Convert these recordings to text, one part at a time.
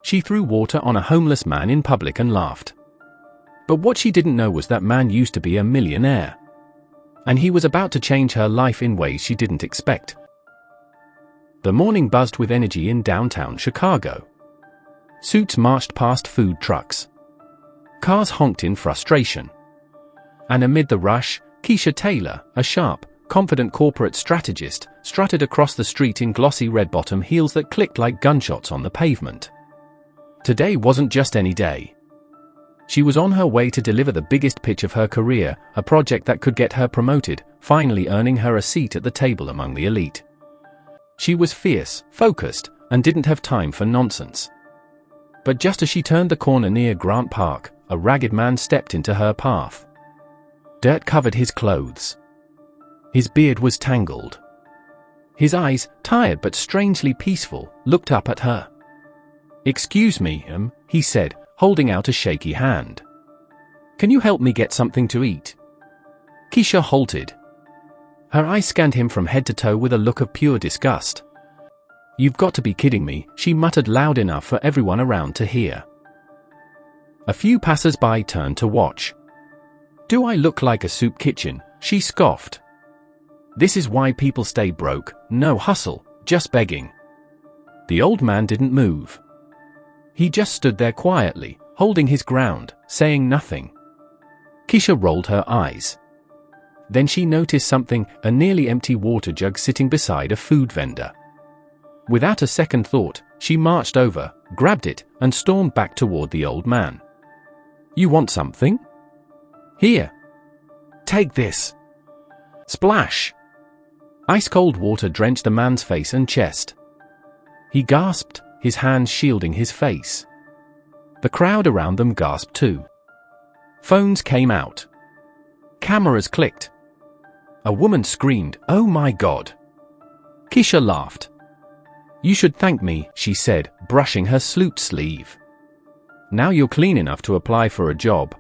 She threw water on a homeless man in public and laughed. But what she didn't know was that man used to be a millionaire. And he was about to change her life in ways she didn't expect. The morning buzzed with energy in downtown Chicago. Suits marched past food trucks. Cars honked in frustration. And amid the rush, Keisha Taylor, a sharp, confident corporate strategist, strutted across the street in glossy red-bottom heels that clicked like gunshots on the pavement. Today wasn't just any day. She was on her way to deliver the biggest pitch of her career, a project that could get her promoted, finally earning her a seat at the table among the elite. She was fierce, focused, and didn't have time for nonsense. But just as she turned the corner near Grant Park, a ragged man stepped into her path. Dirt covered his clothes. His beard was tangled. His eyes, tired but strangely peaceful, looked up at her. "Excuse me, he said, holding out a shaky hand. "Can you help me get something to eat?" Keisha halted. Her eyes scanned him from head to toe with a look of pure disgust. "You've got to be kidding me," she muttered loud enough for everyone around to hear. A few passers-by turned to watch. "Do I look like a soup kitchen?" she scoffed. "This is why people stay broke, no hustle, just begging." The old man didn't move. He just stood there quietly, holding his ground, saying nothing. Keisha rolled her eyes. Then she noticed something, a nearly empty water jug sitting beside a food vendor. Without a second thought, she marched over, grabbed it, and stormed back toward the old man. "You want something? Here. Take this." Splash! Ice-cold water drenched the man's face and chest. He gasped, his hands shielding his face. The crowd around them gasped too. Phones came out. Cameras clicked. A woman screamed, "Oh my God!" Keisha laughed. "You should thank me," she said, brushing her slute sleeve. "Now you're clean enough to apply for a job."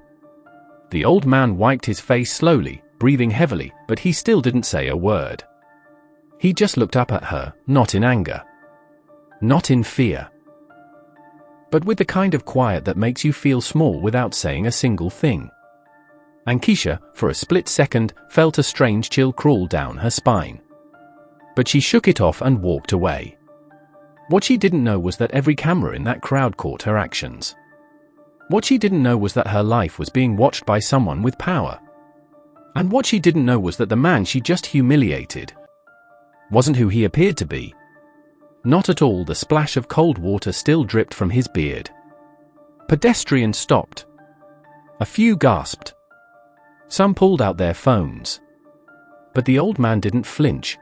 The old man wiped his face slowly, breathing heavily, but he still didn't say a word. He just looked up at her, not in anger. Not in fear. But with the kind of quiet that makes you feel small without saying a single thing. And Keisha, for a split second, felt a strange chill crawl down her spine. But she shook it off and walked away. What she didn't know was that every camera in that crowd caught her actions. What she didn't know was that her life was being watched by someone with power. And what she didn't know was that the man she just humiliated wasn't who he appeared to be. Not at all. The splash of cold water still dripped from his beard. Pedestrians stopped. A few gasped. Some pulled out their phones. But the old man didn't flinch.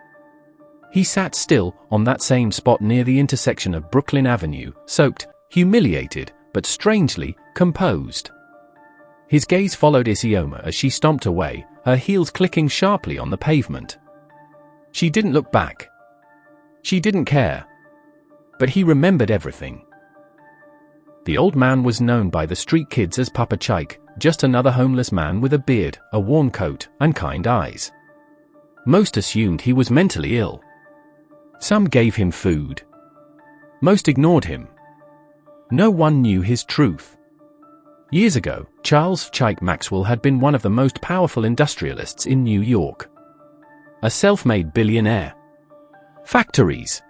He sat still, on that same spot near the intersection of Brooklyn Avenue, soaked, humiliated, but strangely, composed. His gaze followed Isioma as she stomped away, her heels clicking sharply on the pavement. She didn't look back. She didn't care. But he remembered everything. The old man was known by the street kids as Papa Chike, just another homeless man with a beard, a worn coat, and kind eyes. Most assumed he was mentally ill. Some gave him food. Most ignored him. No one knew his truth. Years ago, Charles Chike Maxwell had been one of the most powerful industrialists in New York. A self-made billionaire. Factories.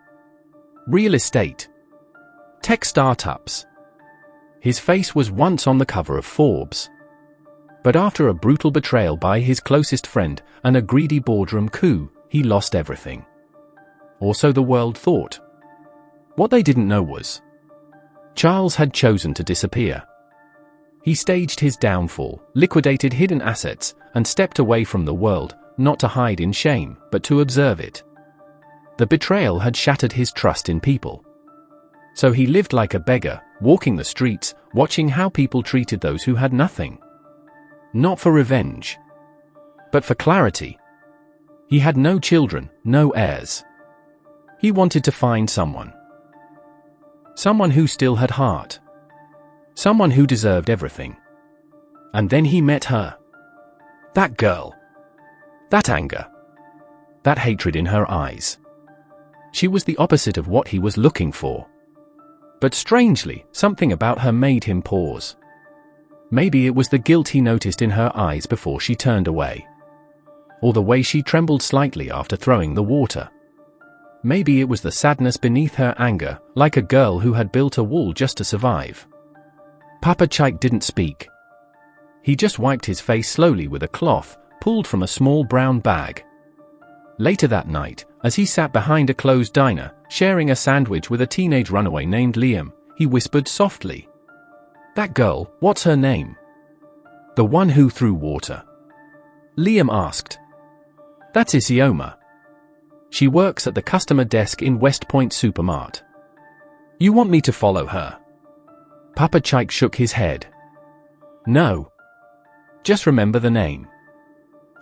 Real estate. Tech startups. His face was once on the cover of Forbes. But after a brutal betrayal by his closest friend and a greedy boardroom coup, he lost everything. Or so the world thought. What they didn't know was, Charles had chosen to disappear. He staged his downfall, liquidated hidden assets, and stepped away from the world, not to hide in shame, but to observe it. The betrayal had shattered his trust in people. So he lived like a beggar, walking the streets, watching how people treated those who had nothing. Not for revenge, but for clarity. He had no children, no heirs. He wanted to find someone. Someone who still had heart. Someone who deserved everything. And then he met her. That girl. That anger. That hatred in her eyes. She was the opposite of what he was looking for. But strangely, something about her made him pause. Maybe it was the guilt he noticed in her eyes before she turned away. Or the way she trembled slightly after throwing the water. Maybe it was the sadness beneath her anger, like a girl who had built a wall just to survive. Papa Chike didn't speak. He just wiped his face slowly with a cloth, pulled from a small brown bag. Later that night, as he sat behind a closed diner, sharing a sandwich with a teenage runaway named Liam, he whispered softly. "That girl, what's her name?" "The one who threw water," Liam asked. "That's Isioma. She works at the customer desk in West Point Supermart. You want me to follow her?" Papa Chike shook his head. "No. Just remember the name.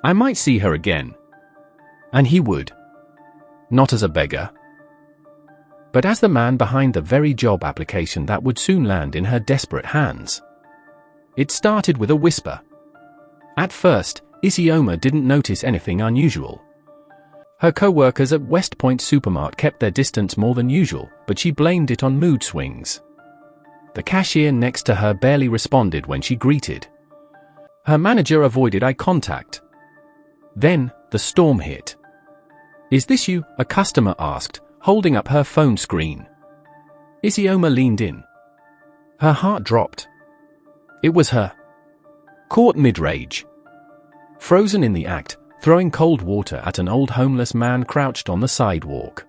I might see her again." And he would. Not as a beggar, but as the man behind the very job application that would soon land in her desperate hands. It started with a whisper. At first, Isioma didn't notice anything unusual. Her co-workers at West Point Supermart kept their distance more than usual, but she blamed it on mood swings. The cashier next to her barely responded when she greeted. Her manager avoided eye contact. Then, the storm hit. "Is this you?" a customer asked, holding up her phone screen. Isioma leaned in. Her heart dropped. It was her. Caught mid-rage. Frozen in the act, throwing cold water at an old homeless man crouched on the sidewalk.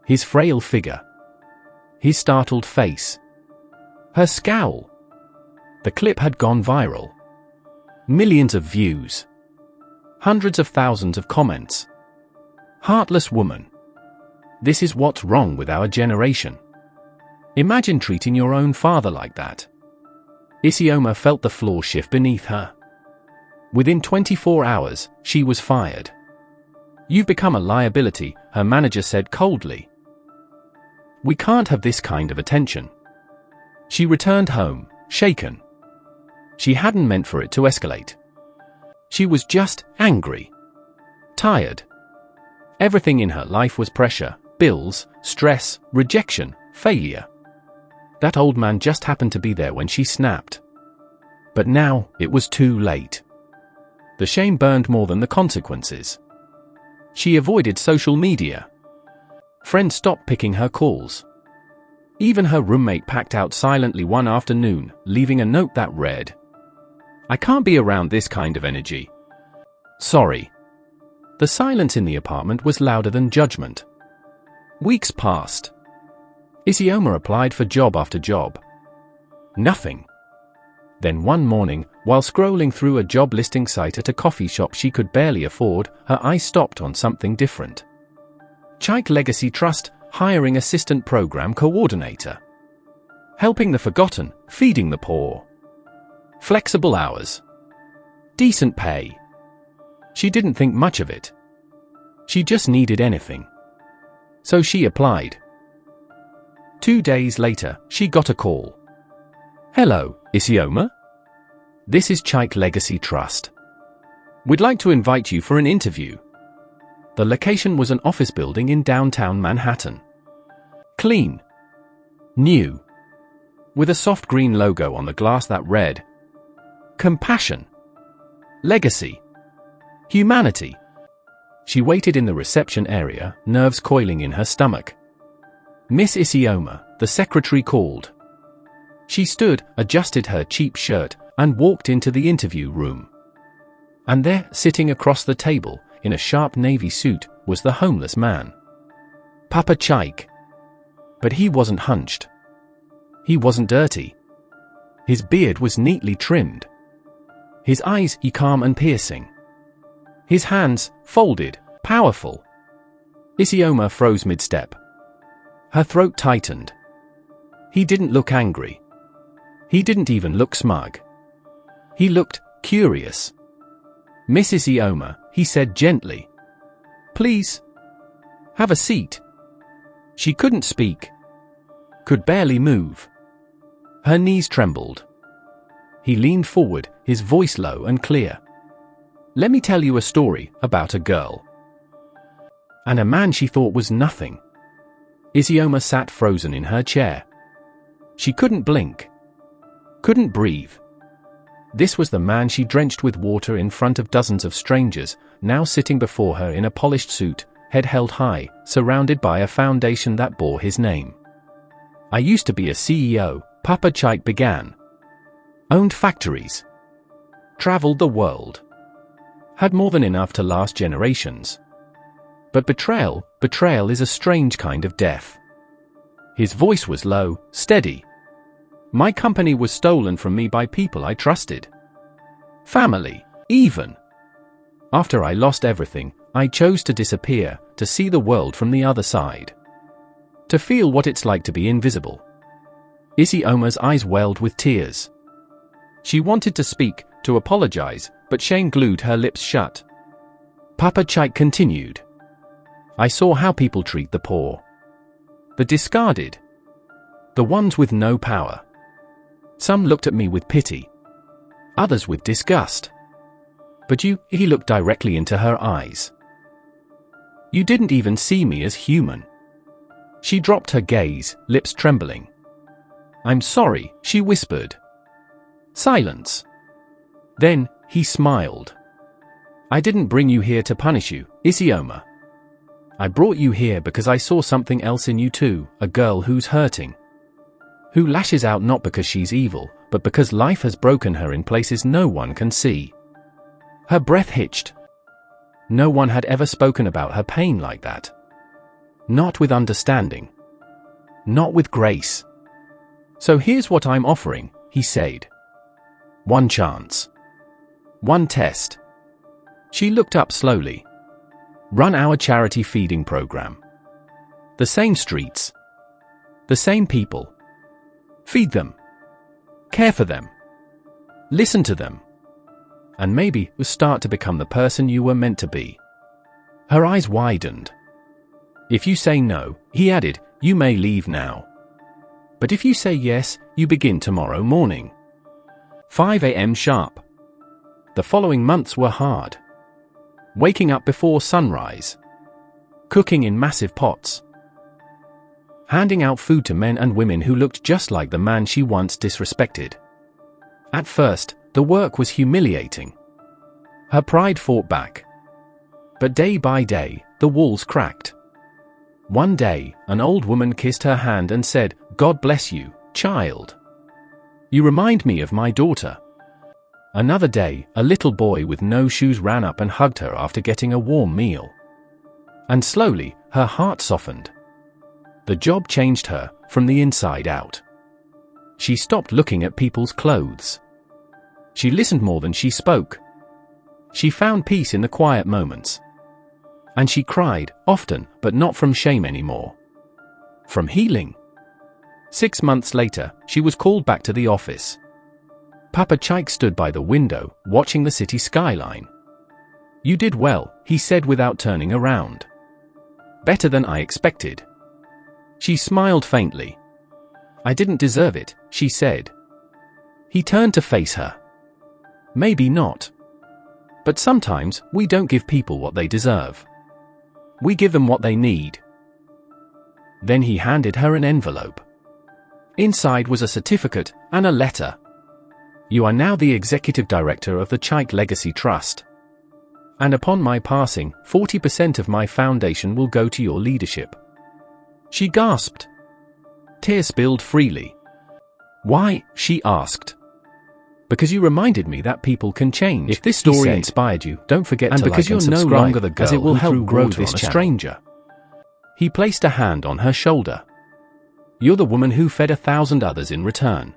His frail figure. His startled face. Her scowl. The clip had gone viral. Millions of views. Hundreds of thousands of comments. Heartless woman. This is what's wrong with our generation. Imagine treating your own father like that. Isioma felt the floor shift beneath her. Within 24 hours, she was fired. "You've become a liability," her manager said coldly. "We can't have this kind of attention." She returned home, shaken. She hadn't meant for it to escalate. She was just angry. Tired. Everything in her life was pressure, bills, stress, rejection, failure. That old man just happened to be there when she snapped. But now, it was too late. The shame burned more than the consequences. She avoided social media. Friends stopped picking her calls. Even her roommate packed out silently one afternoon, leaving a note that read, "I can't be around this kind of energy. Sorry." The silence in the apartment was louder than judgment. Weeks passed. Isioma applied for job after job. Nothing. Then one morning, while scrolling through a job listing site at a coffee shop she could barely afford, her eye stopped on something different. Chike Legacy Trust, hiring assistant program coordinator. Helping the forgotten, feeding the poor. Flexible hours. Decent pay. She didn't think much of it. She just needed anything. So she applied. 2 days later, she got a call. "Hello, Isioma? This is Chike Legacy Trust. We'd like to invite you for an interview." The location was an office building in downtown Manhattan. Clean. New. With a soft green logo on the glass that read, "Compassion. Legacy. Humanity." She waited in the reception area, nerves coiling in her stomach. "Miss Isioma," the secretary called. She stood, adjusted her cheap shirt, and walked into the interview room. And there, sitting across the table, in a sharp navy suit, was the homeless man. Papa Chike. But he wasn't hunched. He wasn't dirty. His beard was neatly trimmed. His eyes, calm and piercing. His hands, folded, powerful. Isioma froze mid-step. Her throat tightened. He didn't look angry. He didn't even look smug. He looked curious. "Miss Isioma," he said gently. "Please. Have a seat." She couldn't speak. Could barely move. Her knees trembled. He leaned forward, his voice low and clear. "Let me tell you a story about a girl." And a man she thought was nothing. Isioma sat frozen in her chair. She couldn't blink. Couldn't breathe. This was the man she drenched with water in front of dozens of strangers, now sitting before her in a polished suit, head held high, surrounded by a foundation that bore his name. I used to be a CEO, Papa Chaik began. Owned factories. Traveled the world. Had more than enough to last generations. But betrayal is a strange kind of death. His voice was low, steady. My company was stolen from me by people I trusted. Family, even. After I lost everything, I chose to disappear, to see the world from the other side. To feel what it's like to be invisible. Isioma's eyes welled with tears. She wanted to speak, to apologize, but shame glued her lips shut. Papa Chaik continued. I saw how people treat the poor. The discarded. The ones with no power. Some looked at me with pity. Others with disgust. But you, he looked directly into her eyes. You didn't even see me as human. She dropped her gaze, lips trembling. I'm sorry, she whispered. Silence. Then, he smiled. I didn't bring you here to punish you, Isioma. I brought you here because I saw something else in you too, a girl who's hurting. Who lashes out not because she's evil, but because life has broken her in places no one can see. Her breath hitched. No one had ever spoken about her pain like that. Not with understanding. Not with grace. So here's what I'm offering, he said. One chance. One test. She looked up slowly. Run our charity feeding program. The same streets. The same people. Feed them. Care for them. Listen to them. And maybe you'll start to become the person you were meant to be. Her eyes widened. If you say no, he added, you may leave now. But if you say yes, you begin tomorrow morning. 5 a.m. sharp. The following months were hard. Waking up before sunrise. Cooking in massive pots. Handing out food to men and women who looked just like the man she once disrespected. At first, the work was humiliating. Her pride fought back. But day by day, the walls cracked. One day, an old woman kissed her hand and said, God bless you, child. You remind me of my daughter. Another day, a little boy with no shoes ran up and hugged her after getting a warm meal. And slowly, her heart softened. The job changed her, from the inside out. She stopped looking at people's clothes. She listened more than she spoke. She found peace in the quiet moments. And she cried, often, but not from shame anymore. From healing. 6 months later, she was called back to the office. Papa Chaik stood by the window, watching the city skyline. You did well, he said without turning around. Better than I expected. She smiled faintly. I didn't deserve it, she said. He turned to face her. Maybe not. But sometimes, we don't give people what they deserve. We give them what they need. Then he handed her an envelope. Inside was a certificate and a letter. You are now the executive director of the Chaik Legacy Trust. And upon my passing, 40% of my foundation will go to your leadership. She gasped. Tears spilled freely. Why? She asked. Because you reminded me that people can change. If this story inspired you, don't forget to like and subscribe, because you're no longer the girl, as it will help grow this channel. Stranger. He placed a hand on her shoulder. You're the woman who fed 1,000 others in return.